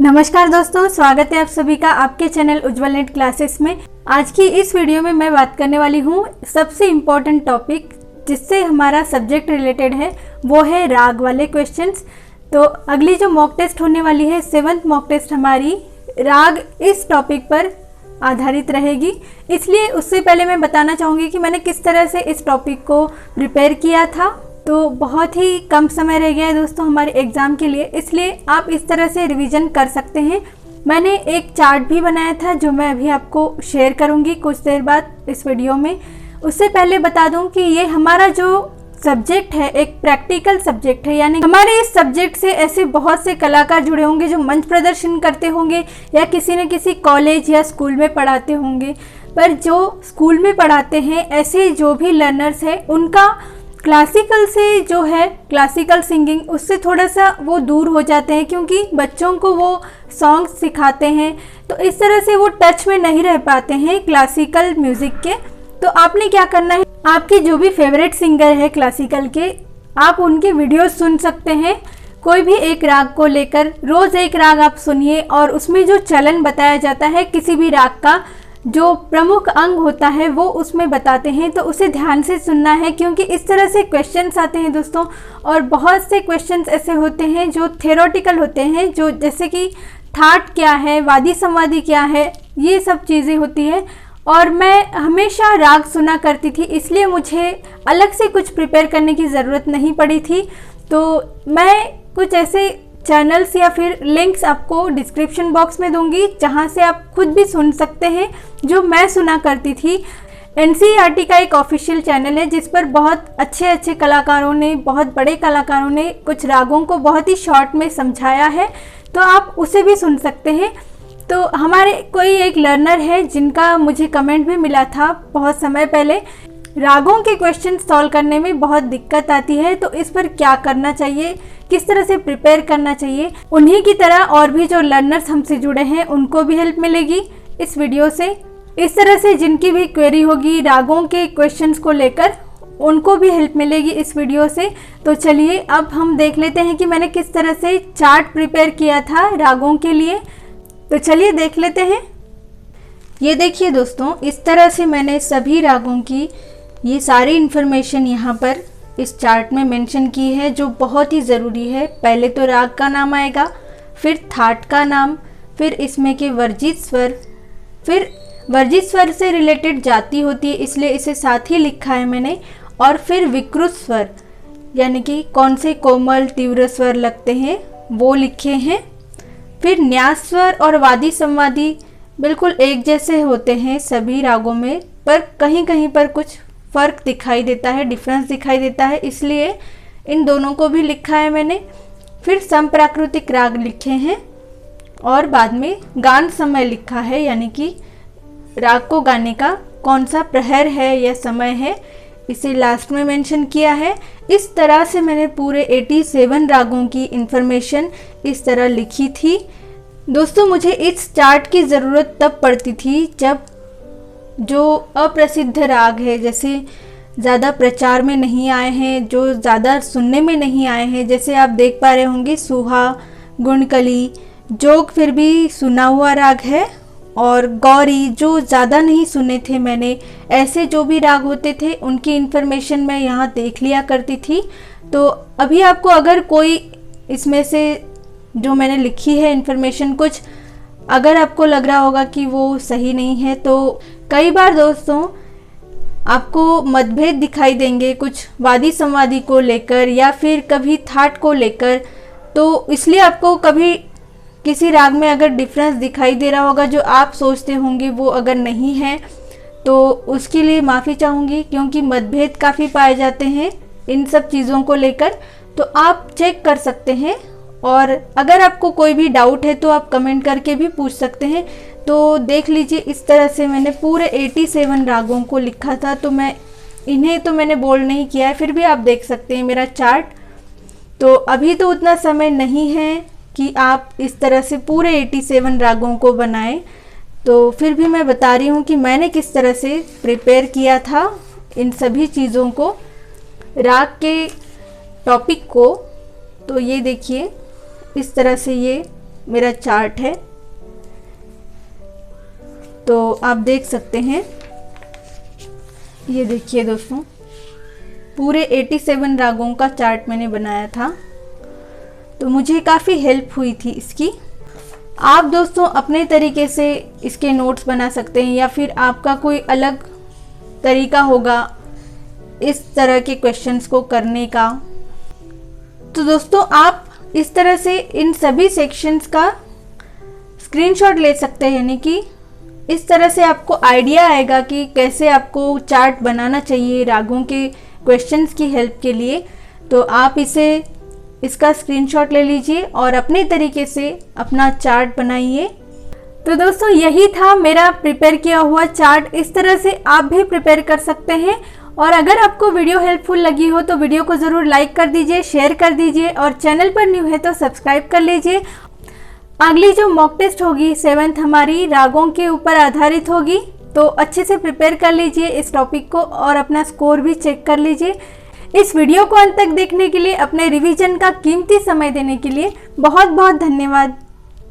नमस्कार दोस्तों, स्वागत है आप सभी का आपके चैनल उज्जवल नेट क्लासेस में। आज की इस वीडियो में मैं बात करने वाली हूँ सबसे इम्पोर्टेंट टॉपिक जिससे हमारा सब्जेक्ट रिलेटेड है, वो है राग वाले क्वेश्चंस। तो अगली जो मॉक टेस्ट होने वाली है, 7th मॉक टेस्ट हमारी राग इस टॉपिक पर आधारित रहेगी। इसलिए उससे पहले मैं बताना चाहूँगी कि मैंने किस तरह से इस टॉपिक को प्रिपेयर किया था। तो बहुत ही कम समय रह गया है दोस्तों हमारे एग्ज़ाम के लिए, इसलिए आप इस तरह से रिवीजन कर सकते हैं। मैंने एक चार्ट भी बनाया था जो मैं अभी आपको शेयर करूंगी कुछ देर बाद इस वीडियो में। उससे पहले बता दूं कि ये हमारा जो सब्जेक्ट है एक प्रैक्टिकल सब्जेक्ट है, यानी हमारे इस सब्जेक्ट से ऐसे बहुत से कलाकार जुड़े होंगे जो मंच प्रदर्शन करते होंगे या किसी न किसी कॉलेज या स्कूल में पढ़ाते होंगे। पर जो स्कूल में पढ़ाते हैं ऐसे जो भी लर्नर्स हैं उनका क्लासिकल से जो है क्लासिकल सिंगिंग उससे थोड़ा सा वो दूर हो जाते हैं, क्योंकि बच्चों को वो सॉन्ग्स सिखाते हैं तो इस तरह से वो टच में नहीं रह पाते हैं क्लासिकल म्यूज़िक के। तो आपने क्या करना है, आपके जो भी फेवरेट सिंगर है क्लासिकल के, आप उनके वीडियोस सुन सकते हैं। कोई भी एक राग को लेकर रोज़ एक राग आप सुनिए और उसमें जो चलन बताया जाता है किसी भी राग का जो प्रमुख अंग होता है वो उसमें बताते हैं, तो उसे ध्यान से सुनना है, क्योंकि इस तरह से क्वेश्चंस आते हैं दोस्तों। और बहुत से क्वेश्चंस ऐसे होते हैं जो थ्योरेटिकल होते हैं, जो जैसे कि ठाट क्या है, वादी संवादी क्या है, ये सब चीज़ें होती है। और मैं हमेशा राग सुना करती थी, इसलिए मुझे अलग से कुछ प्रिपेयर करने की ज़रूरत नहीं पड़ी थी। तो मैं कुछ ऐसे चैनल्स या फिर लिंक्स आपको डिस्क्रिप्शन बॉक्स में दूंगी जहां से आप खुद भी सुन सकते हैं जो मैं सुना करती थी। NCERT का एक ऑफिशियल चैनल है जिस पर बहुत अच्छे कलाकारों ने, बहुत बड़े कलाकारों ने कुछ रागों को बहुत ही शॉर्ट में समझाया है, तो आप उसे भी सुन सकते हैं। तो हमारे कोई एक लर्नर है जिनका मुझे कमेंट भी मिला था बहुत समय पहले, रागों के क्वेश्चन सॉल्व करने में बहुत दिक्कत आती है, तो इस पर क्या करना चाहिए, किस तरह से प्रिपेयर करना चाहिए। उन्हीं की तरह और भी जो लर्नर्स हमसे जुड़े हैं उनको भी हेल्प मिलेगी इस वीडियो से। इस तरह से जिनकी भी क्वेरी होगी रागों के क्वेश्चंस को लेकर, उनको भी हेल्प मिलेगी इस वीडियो से। तो चलिए अब हम देख लेते हैं कि मैंने किस तरह से चार्ट प्रिपेयर किया था रागों के लिए। तो चलिए देख लेते हैं। ये देखिए दोस्तों, इस तरह से मैंने सभी रागों की ये सारी इन्फॉर्मेशन यहाँ पर इस चार्ट में मेंशन की है, जो बहुत ही ज़रूरी है। पहले तो राग का नाम आएगा, फिर थाट का नाम, फिर इसमें के वर्जित स्वर, फिर वर्जित स्वर से रिलेटेड जाति होती है इसलिए इसे साथ ही लिखा है मैंने, और फिर विकृत स्वर यानी कि कौन से कोमल तीव्र स्वर लगते हैं वो लिखे हैं। फिर न्यास स्वर और वादी संवादी बिल्कुल एक जैसे होते हैं सभी रागों में, पर कहीं कहीं पर कुछ फ़र्क दिखाई देता है, डिफरेंस दिखाई देता है, इसलिए इन दोनों को भी लिखा है मैंने। फिर समप्राकृतिक राग लिखे हैं और बाद में गान समय लिखा है, यानी कि राग को गाने का कौन सा प्रहर है या समय है, इसे लास्ट में मेंशन किया है। इस तरह से मैंने पूरे 87 रागों की इन्फॉर्मेशन इस तरह लिखी थी। दोस्तों मुझे इस चार्ट की ज़रूरत तब पड़ती थी जब जो अप्रसिद्ध राग है, जैसे ज़्यादा प्रचार में नहीं आए हैं, जो ज़्यादा सुनने में नहीं आए हैं, जैसे आप देख पा रहे होंगे सुहा, गुणकली, जोग फिर भी सुना हुआ राग है, और गौरी जो ज़्यादा नहीं सुने थे मैंने, ऐसे जो भी राग होते थे उनकी इन्फॉर्मेशन मैं यहाँ देख लिया करती थी। तो अभी आपको अगर कोई इसमें से जो मैंने लिखी है इन्फॉर्मेशन कुछ अगर आपको लग रहा होगा कि वो सही नहीं है, तो कई बार दोस्तों आपको मतभेद दिखाई देंगे कुछ वादी संवादी को लेकर या फिर कभी थाट को लेकर, तो इसलिए आपको कभी किसी राग में अगर डिफरेंस दिखाई दे रहा होगा जो आप सोचते होंगे वो अगर नहीं है, तो उसके लिए माफ़ी चाहूँगी, क्योंकि मतभेद काफ़ी पाए जाते हैं इन सब चीज़ों को लेकर। तो आप चेक कर सकते हैं, और अगर आपको कोई भी डाउट है तो आप कमेंट करके भी पूछ सकते हैं। तो देख लीजिए, इस तरह से मैंने पूरे 87 रागों को लिखा था, तो मैंने बोल्ड नहीं किया है, फिर भी आप देख सकते हैं मेरा चार्ट। तो अभी तो उतना समय नहीं है कि आप इस तरह से पूरे 87 रागों को बनाएं, तो फिर भी मैं बता रही हूँ कि मैंने किस तरह से प्रिपेयर किया था इन सभी चीज़ों को, राग के टॉपिक को। तो ये देखिए, इस तरह से ये मेरा चार्ट है। तो आप देख सकते हैं, ये देखिए दोस्तों, पूरे 87 रागों का चार्ट मैंने बनाया था। तो मुझे काफ़ी हेल्प हुई थी इसकी। आप दोस्तों अपने तरीके से इसके नोट्स बना सकते हैं, या फिर आपका कोई अलग तरीका होगा इस तरह के क्वेश्चंस को करने का। तो दोस्तों आप इस तरह से इन सभी सेक्शंस का स्क्रीनशॉट ले सकते हैं, यानी कि इस तरह से आपको आइडिया आएगा कि कैसे आपको चार्ट बनाना चाहिए रागों के क्वेश्चंस की हेल्प के लिए। तो आप इसका स्क्रीनशॉट ले लीजिए और अपने तरीके से अपना चार्ट बनाइए। तो दोस्तों यही था मेरा प्रिपेयर किया हुआ चार्ट। इस तरह से आप भी प्रिपेयर कर सकते हैं। और अगर आपको वीडियो हेल्पफुल लगी हो तो वीडियो को ज़रूर लाइक कर दीजिए, शेयर कर दीजिए, और चैनल पर न्यू है तो सब्सक्राइब कर लीजिए। अगली जो मॉक टेस्ट होगी 7th हमारी रागों के ऊपर आधारित होगी। तो अच्छे से प्रिपेयर कर लीजिए इस टॉपिक को और अपना स्कोर भी चेक कर लीजिए। इस वीडियो को अंत तक देखने के लिए, अपने रिवीजन का कीमती समय देने के लिए बहुत बहुत धन्यवाद।